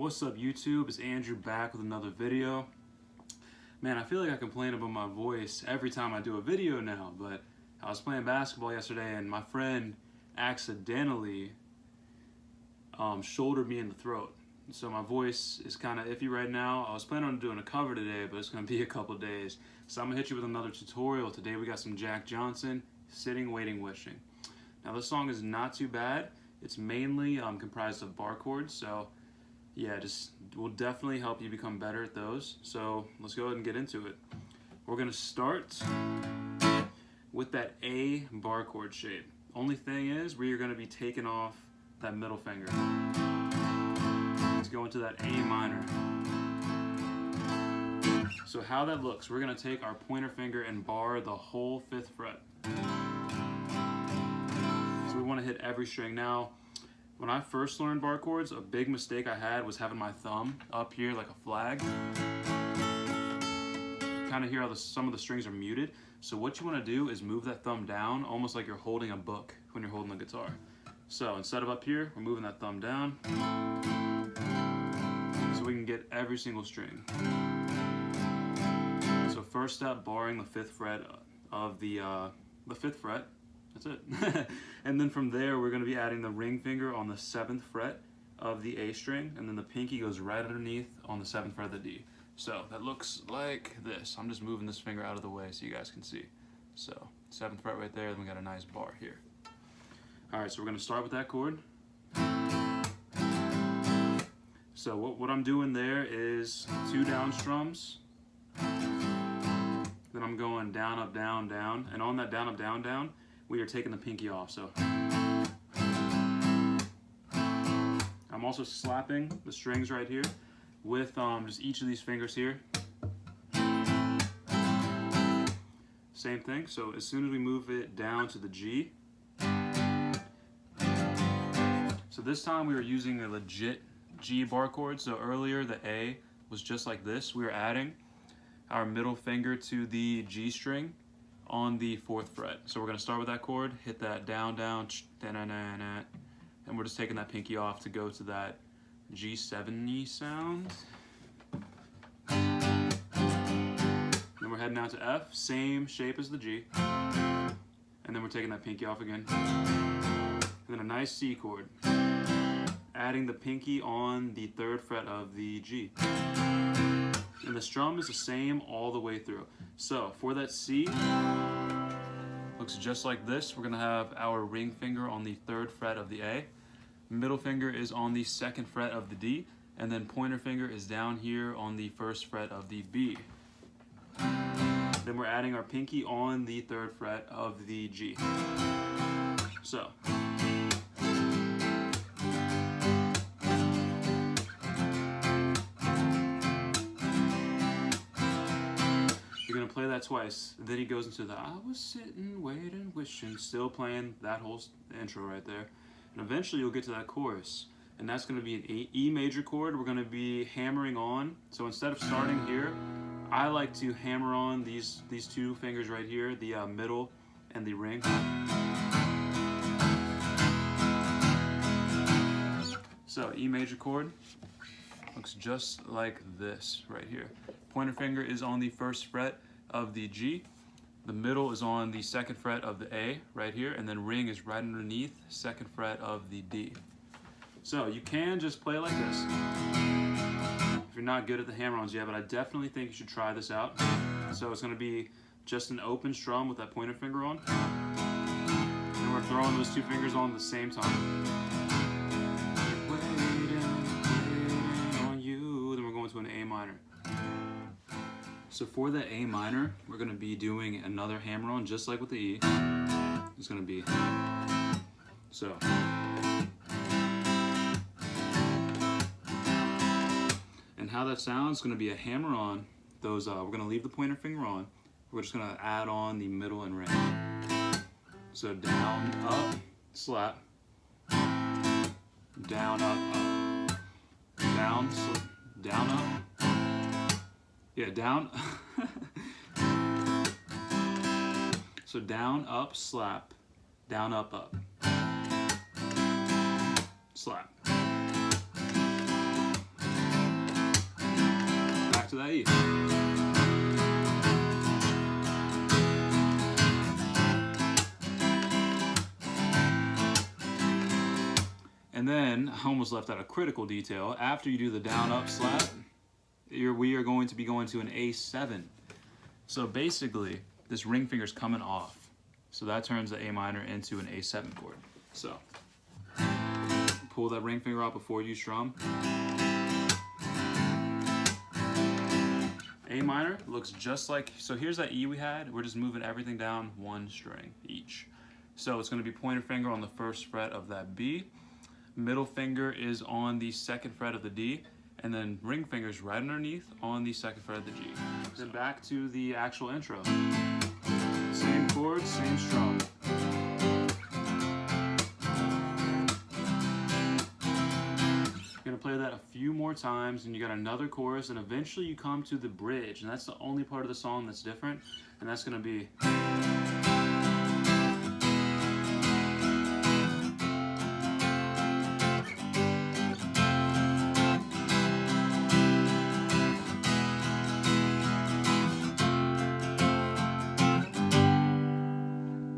What's up YouTube? It's Andrew back with another video. Man, I feel like I complain about my voice every time I do a video now, but I was playing basketball yesterday and my friend accidentally shouldered me in the throat. So my voice is kind of iffy right now. I was planning on doing a cover today, but it's going to be a couple days. So I'm going to hit you with another tutorial. Today we got some Jack Johnson, Sitting, Waiting, Wishing. Now this song is not too bad. It's mainly comprised of bar chords, so yeah, just will definitely help you become better at those. So let's go ahead and get into it. We're gonna start with that A bar chord shape. Only thing is, we are gonna be taking off that middle finger. Let's go into that A minor. So how that looks, we're gonna take our pointer finger and bar the whole 5th fret. So we wanna hit every string. Now, when I first learned bar chords, a big mistake I had was having my thumb up here like a flag. You kind of hear how some of the strings are muted. So what you want to do is move that thumb down, almost like you're holding a book when you're holding the guitar. So instead of up here, we're moving that thumb down so we can get every single string. So first step, barring the 5th fret of the 5th fret. That's it. And then from there, we're going to be adding the ring finger on the 7th fret of the A string, and then the pinky goes right underneath on the 7th fret of the D. So that looks like this. I'm just moving this finger out of the way so you guys can see. So 7th fret right there, then we got a nice bar here. All right, so we're going to start with that chord. So what I'm doing there is 2 down strums. Then I'm going down, up, down, down. And on that down, up, down, down, we are taking the pinky off. So I'm also slapping the strings right here with just each of these fingers here. Same thing. So as soon as we move it down to the G, so this time we were using a legit G bar chord. So earlier the A was just like this. We were adding our middle finger to the G string on the 4th fret. So we're going to start with that chord, hit that down, down, and we're just taking that pinky off to go to that G7-y sound. Then we're heading out to F, same shape as the G. And then we're taking that pinky off again. And then a nice C chord, adding the pinky on the 3rd fret of the G. And the strum is the same all the way through. So for that C, looks just like this. We're gonna have our ring finger on the 3rd fret of the A. Middle finger is on the 2nd fret of the D. And then pointer finger is down here on the 1st fret of the B. Then we're adding our pinky on the 3rd fret of the G. So. Play that twice, and then he goes into the I was sitting, waiting, wishing, still playing that whole intro right there. And eventually you'll get to that chorus, and that's going to be an E major chord. We're going to be hammering on. So instead of starting here, I like to hammer on these 2 fingers right here, the middle and the ring. So E major chord looks just like this right here. Pointer finger is on the 1st fret of the G, the middle is on the 2nd fret of the A right here, and then ring is right underneath 2nd fret of the D. So you can just play like this if you're not good at the hammer-ons yet, but I definitely think you should try this out. So it's going to be just an open strum with that pointer finger on, and we're throwing those 2 fingers on at the same time. Waiting on you. Then we're going to an A minor. So for that A minor, we're going to be doing another hammer-on just like with the E. It's going to be so. And how that sounds is going to be a hammer-on. Those we're going to leave the pointer finger on. We're just going to add on the middle and ring. So down, up, slap. Down, up, up. Down, down, up. Yeah, down. So down, up, slap. Down, up, up. Slap. to that E. And then, I almost left out a critical detail. After you do the down-up slap, we are going to be going to an A7. So basically, this ring finger's coming off. So that turns the A minor into an A7 chord. So, pull that ring finger out before you strum. A minor looks just like, so here's that E we had. We're just moving everything down one string each. So it's going to be pointer finger on the first fret of that B. Middle finger is on the second fret of the D. And then ring finger's right underneath on the second fret of the G. Then back to the actual intro. Same chord, same strum. You're gonna play that a few more times and you got another chorus and eventually you come to the bridge and that's the only part of the song that's different and that's gonna be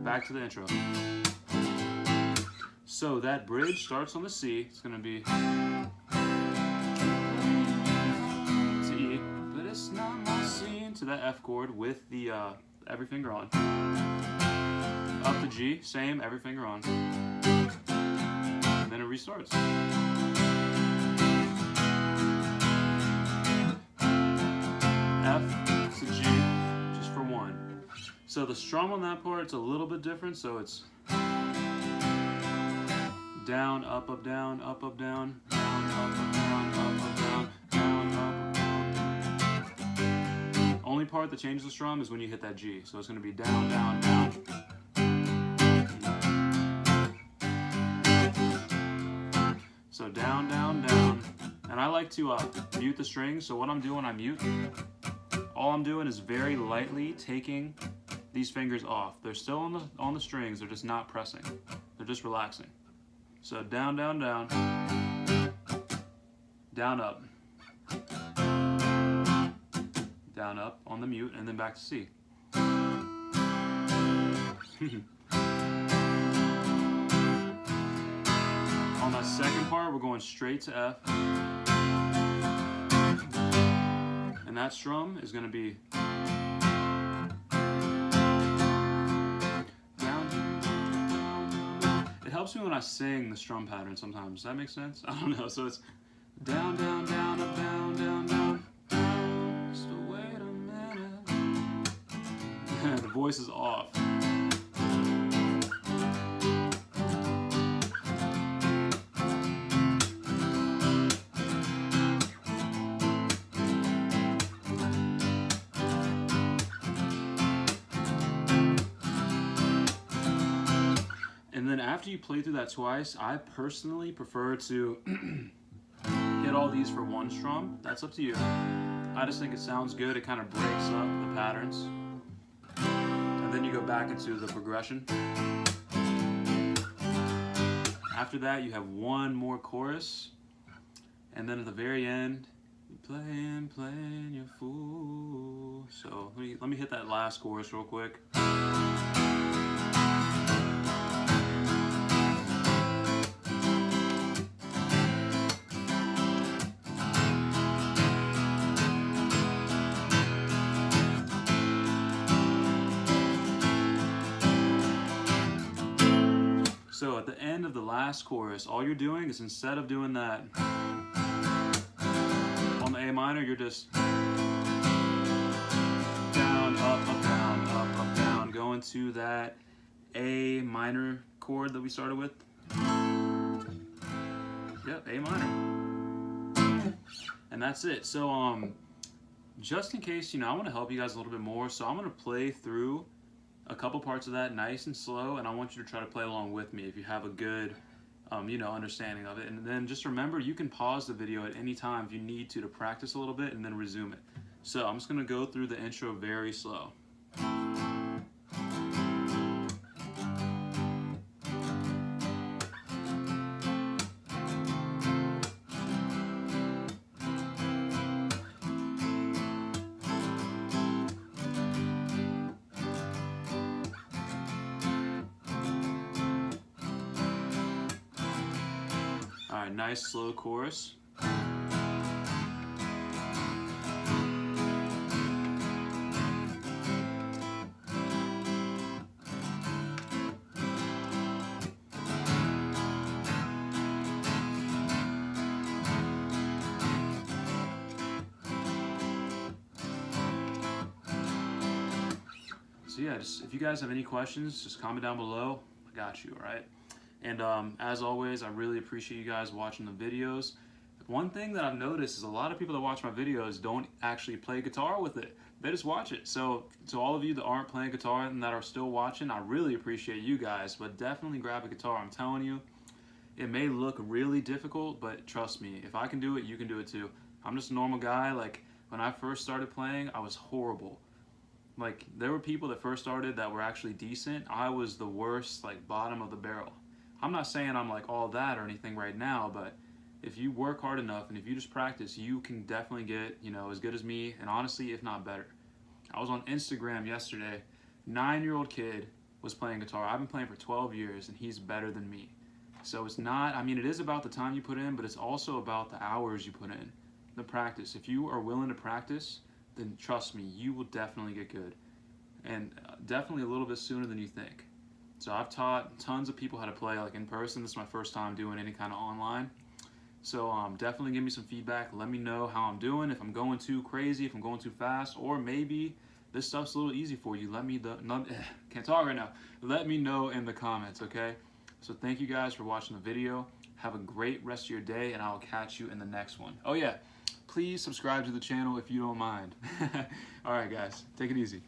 back to the intro. So that bridge starts on the C. It's gonna be to E, but it's not my scene. To that F chord with the every finger on. Up to G, same, every finger on. And then it restarts. F to G, just for one. So the strum on that part, it's a little bit different, so it's down, up, up, down, up, up, down, down, up, up, down, up, up, down, down, up, up, down. Only part that changes the strum is when you hit that G. So it's going to be down, down, down. So down, down, down. And I like to mute the strings. So what I'm doing, I mute. All I'm doing is very lightly taking these fingers off. They're still on the strings. They're just not pressing. They're just relaxing. So down, down, down, down, up, down, up on the mute, and then back to C. On that second part, we're going straight to F. And that strum is going to be helps me when I sing the strum pattern sometimes. Does that make sense? I don't know. So it's down, down, down, up, down, down, down. Just wait a minute. The voice is off. And then after you play through that twice, I personally prefer to hit all these for one strum. That's up to you. I just think it sounds good. It kind of breaks up the patterns. And then you go back into the progression. After that, you have one more chorus. And then at the very end, you playing, playing your fool. So let me hit that last chorus real quick. So at the end of the last chorus, all you're doing is instead of doing that on the A minor, you're just down, up, up, down, up, up, down, going to that A minor chord that we started with. Yep, A minor. And that's it. So just in case, I want to help you guys a little bit more, so I'm going to play through a couple parts of that nice and slow, and I want you to try to play along with me if you have a good understanding of it. And then just remember, you can pause the video at any time if you need to practice a little bit and then resume it. So I'm just going to go through the intro very slow. right, nice slow chorus. So yeah, just if you guys have any questions, just comment down below. I got you, all right? And as always, I really appreciate you guys watching the videos. One thing that I've noticed is a lot of people that watch my videos don't actually play guitar with it. They just watch it. So to all of you that aren't playing guitar and that are still watching, I really appreciate you guys, but definitely grab a guitar. I'm telling you, it may look really difficult, but trust me, if I can do it, you can do it too. I'm just a normal guy. Like when I first started playing, I was horrible. Like there were people that first started that were actually decent. I was the worst, like bottom of the barrel. I'm not saying I'm like all that or anything right now, but if you work hard enough and if you just practice, you can definitely get, you know, as good as me, and honestly, if not better. I was on Instagram yesterday, 9-year-old kid was playing guitar. I've been playing for 12 years and he's better than me. So it's not, I mean, it is about the time you put in, but it's also about the hours you put in, the practice. If you are willing to practice, then trust me, you will definitely get good. And definitely a little bit sooner than you think. So I've taught tons of people how to play like in person. This is my first time doing any kind of online. So definitely give me some feedback. Let me know how I'm doing, if I'm going too crazy, if I'm going too fast, or maybe this stuff's a little easy for you. Let me, can't talk right now. Let me know in the comments, okay? So thank you guys for watching the video. Have a great rest of your day, and I'll catch you in the next one. Oh yeah, please subscribe to the channel if you don't mind. All right, guys, take it easy.